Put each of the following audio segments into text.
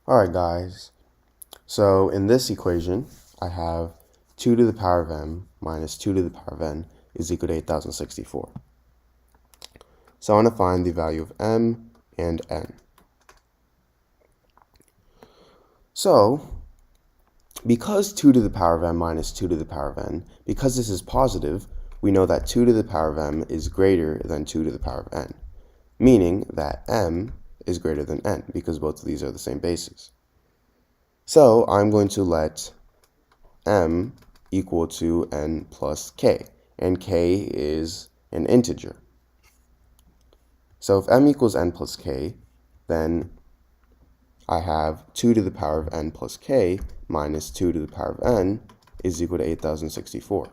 Alright guys, so in this equation, I have 2 to the power of m minus 2 to the power of n is equal to 8064. So I want to find the value of m and n. So, because 2 to the power of m minus 2 to the power of n, because this is positive, we know that 2 to the power of m is greater than 2 to the power of n, meaning that m is greater than n, because both of these are the same bases. So I'm going to let m equal to n plus k, and k is an integer. So if m equals n plus k, then I have 2 to the power of n plus k minus 2 to the power of n is equal to 8064.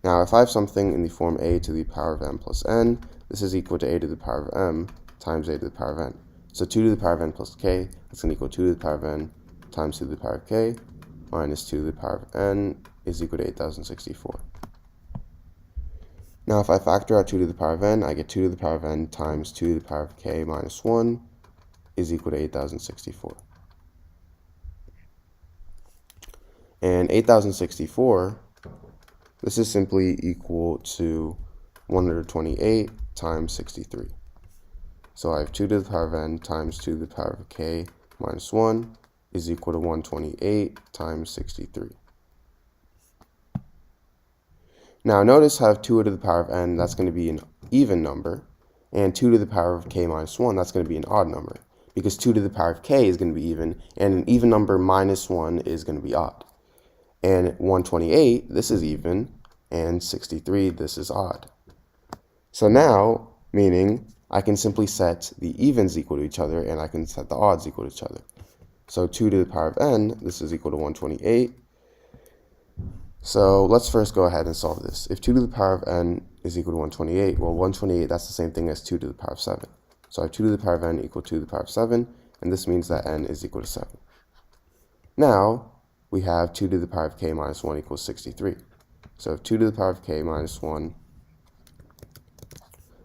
Now if I have something in the form a to the power of m plus n, this is equal to a to the power of m times a to the power of n. So 2 to the power of n plus k, that's going to equal 2 to the power of n times 2 to the power of k minus 2 to the power of n is equal to 8064. Now if I factor out 2 to the power of n, I get 2 to the power of n times 2 to the power of k minus 1 is equal to 8064. And 8064, this is simply equal to 128 times 63. So I have 2 to the power of n times 2 to the power of k minus 1 is equal to 128 times 63. Now notice I have 2 to the power of n, that's going to be an even number, and 2 to the power of k minus 1, that's going to be an odd number, because 2 to the power of k is going to be even, and an even number minus 1 is going to be odd. And 128, this is even, and 63, this is odd. So now, meaning I can simply set the evens equal to each other, and I can set the odds equal to each other. So 2 to the power of n, this is equal to 128. So let's first go ahead and solve this. If 2 to the power of n is equal to 128, well 128, that's the same thing as 2 to the power of 7. So I have 2 to the power of n equal to the power of 7, and this means that n is equal to 7. Now, we have 2 to the power of k minus 1 equals 63. So if 2 to the power of k minus 1,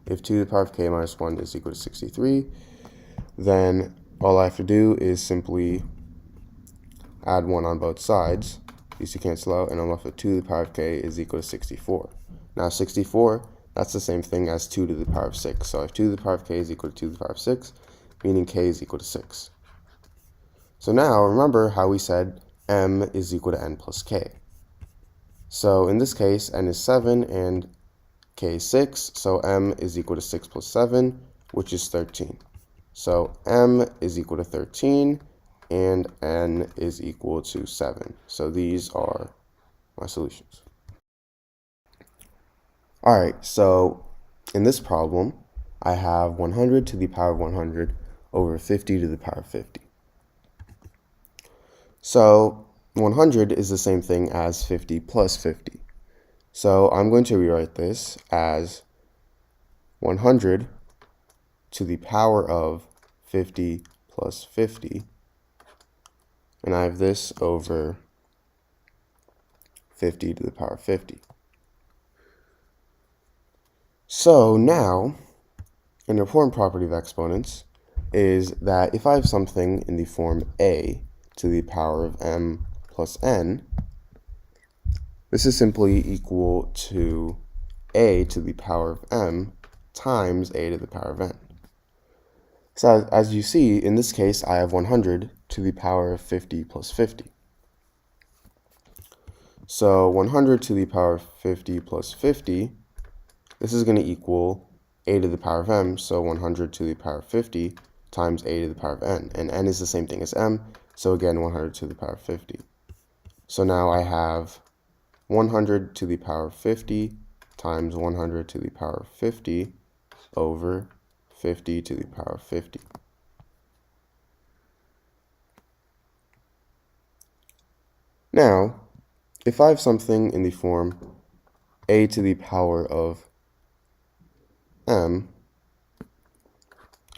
if 2 to the power of k minus 1 is equal to 63, then all I have to do is simply add 1 on both sides. These two cancel out, and I'm left with 2 to the power of k is equal to 64. Now 64, that's the same thing as 2 to the power of 6. So if 2 to the power of k is equal to 2 to the power of 6, meaning k is equal to 6. So now remember how we said m is equal to n plus k. So in this case, n is 7 and k is 6, so m is equal to 6 plus 7, which is 13. So m is equal to 13, and n is equal to 7. So these are my solutions. Alright, so in this problem, I have 100 to the power of 100 over 50 to the power of 50. So 100 is the same thing as 50 plus 50. So I'm going to rewrite this as 100 to the power of 50 plus 50. And I have this over 50 to the power of 50. So now, an important property of exponents is that if I have something in the form a to the power of m plus n, this is simply equal to a to the power of m times a to the power of n. So as you see, in this case, I have 100 to the power of 50 plus 50. So 100 to the power of 50 plus 50, this is going to equal a to the power of m, so 100 to the power of 50 times a to the power of n. And n is the same thing as m, so again 100 to the power of 50. So now I have 100 to the power of 50 times 100 to the power of 50 over 50 to the power of 50. Now, if I have something in the form a to the power of m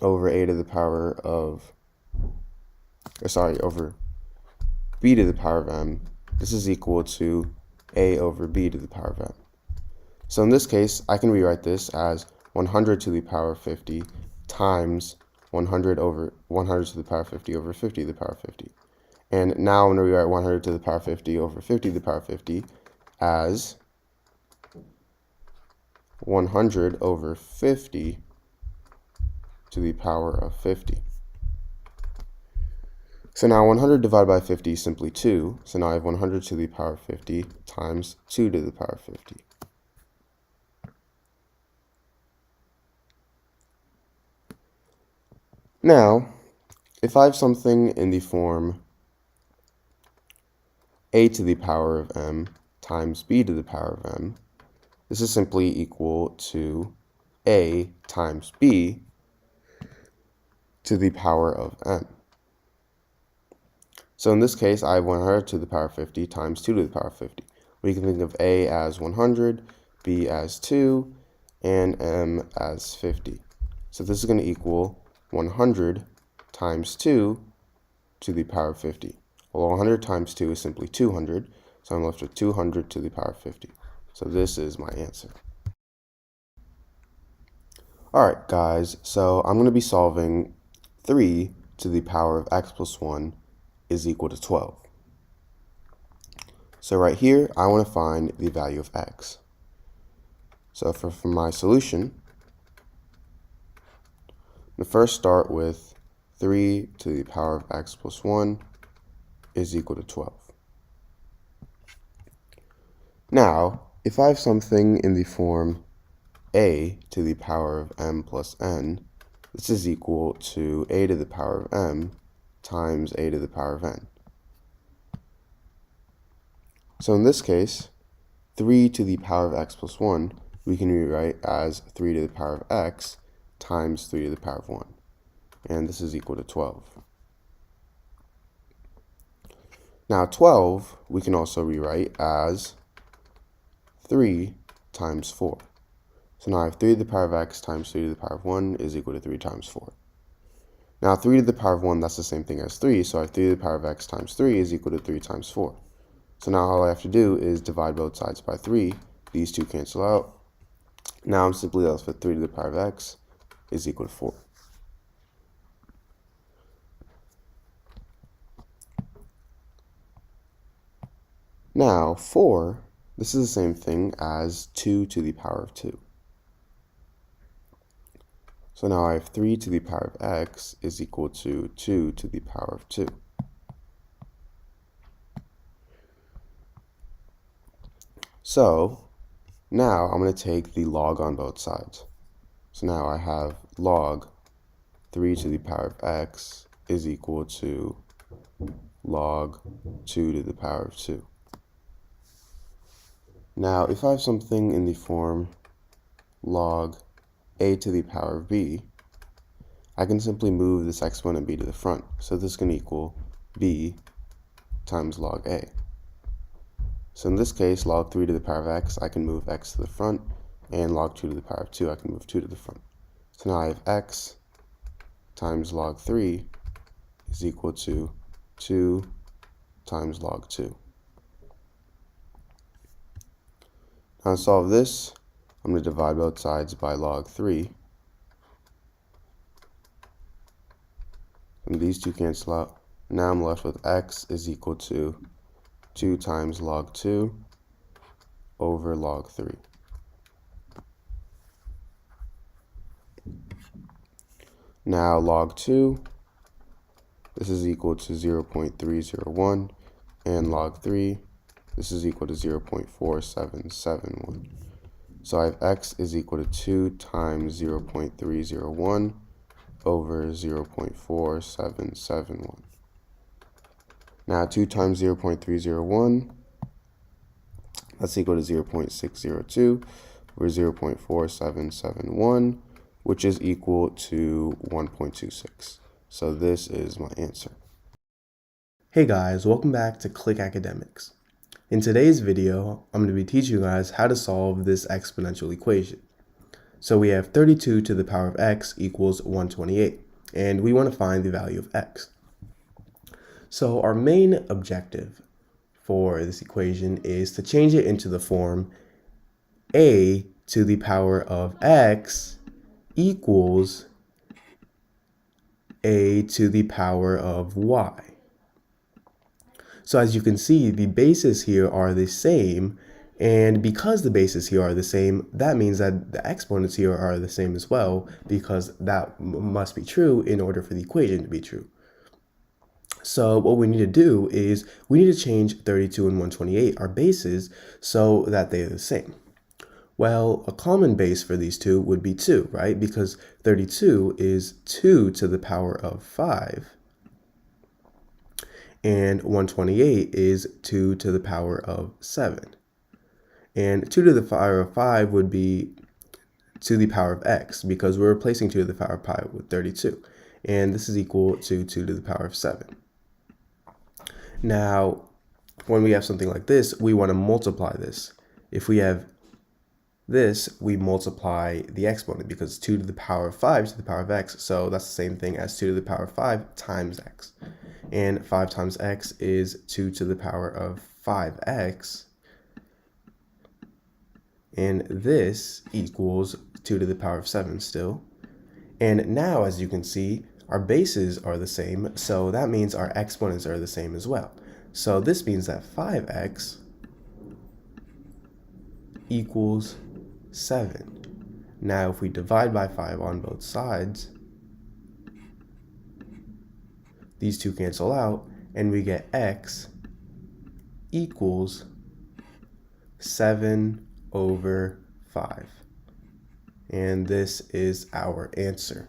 over a to the power of, over b to the power of m, this is equal to a over b to the power of m. So in this case, I can rewrite this as 100 to the power of 50 times 100 to the power 50 over 50 to the power 50. And now I'm going to rewrite 100 to the power 50 over 50 to the power 50 as 100 over 50 to the power of 50. So now 100 divided by 50 is simply 2. So now I have 100 to the power of 50 times 2 to the power of 50. Now, if I have something in the form a to the power of m times b to the power of m, this is simply equal to a times b to the power of n. So in this case, I have 100 to the power of 50 times 2 to the power of 50. We can think of a as 100, b as 2, and m as 50. So this is going to equal 100 times 2 to the power of 50. Well, 100 times 2 is simply 200, so I'm left with 200 to the power of 50. So this is my answer. Alright guys, so I'm going to be solving 3 to the power of x plus 1 is equal to 12. So right here, I want to find the value of x. So for my solution, I'm going to first start with 3 to the power of x plus 1 is equal to 12. Now, if I have something in the form a to the power of m plus n, this is equal to a to the power of m times a to the power of n. So in this case, 3 to the power of x plus 1, we can rewrite as 3 to the power of x times 3 to the power of 1. And this is equal to 12. Now 12, we can also rewrite as 3 times 4. So now I have 3 to the power of x times 3 to the power of 1 is equal to 3 times 4. Now 3 to the power of 1, that's the same thing as 3, so I have 3 to the power of x times 3 is equal to 3 times 4. So now all I have to do is divide both sides by 3. These two cancel out. Now I'm simply left with 3 to the power of x is equal to 4. Now 4, this is the same thing as 2 to the power of 2. So now I have 3 to the power of x is equal to 2 to the power of 2. So now I'm going to take the log on both sides. So now I have log 3 to the power of x is equal to log 2 to the power of 2. Now if I have something in the form log a to the power of b, I can simply move this exponent b to the front. So this can equal b times log a. So in this case, log 3 to the power of x, I can move x to the front, and log 2 to the power of 2, I can move 2 to the front. So now I have x times log 3 is equal to 2 times log 2. Now to solve this, I'm going to divide both sides by log 3. And these two cancel out. Now I'm left with x is equal to 2 times log 2 over log 3. Now log 2, this is equal to 0.301, and log 3, this is equal to 0.4771. So I have x is equal to 2 times 0.301 over 0.4771. Now 2 times 0.301, that's equal to 0.602 over 0.4771, which is equal to 1.26. So this is my answer. Hey guys, welcome back to Click Academics. In today's video, I'm going to be teaching you guys how to solve this exponential equation. So we have 32 to the power of x equals 128, and we want to find the value of x. So our main objective for this equation is to change it into the form a to the power of x equals a to the power of y. So as you can see, the bases here are the same, and because the bases here are the same, that means that the exponents here are the same as well, because that must be true in order for the equation to be true. So what we need to do is we need to change 32 and 128, our bases, so that they're the same. Well, a common base for these two would be 2, right? Because 32 is 2 to the power of 5, and 128 is 2 to the power of 7. And 2 to the power of 5 would be to the power of x, because we're replacing 2 to the power of pi with 32. And this is equal to 2 to the power of 7. Now, when we have something like this, we want to multiply this. If we have this, we multiply the exponent, because 2 to the power of 5 to the power of x, so that's the same thing as 2 to the power of 5 times x. And 5 times x is 2 to the power of 5x, and this equals 2 to the power of 7 still. And now, as you can see, our bases are the same, so that means our exponents are the same as well. So this means that 5x equals 7. Now, if we divide by 5 on both sides, these two cancel out, and we get x equals 7 over 5. And this is our answer.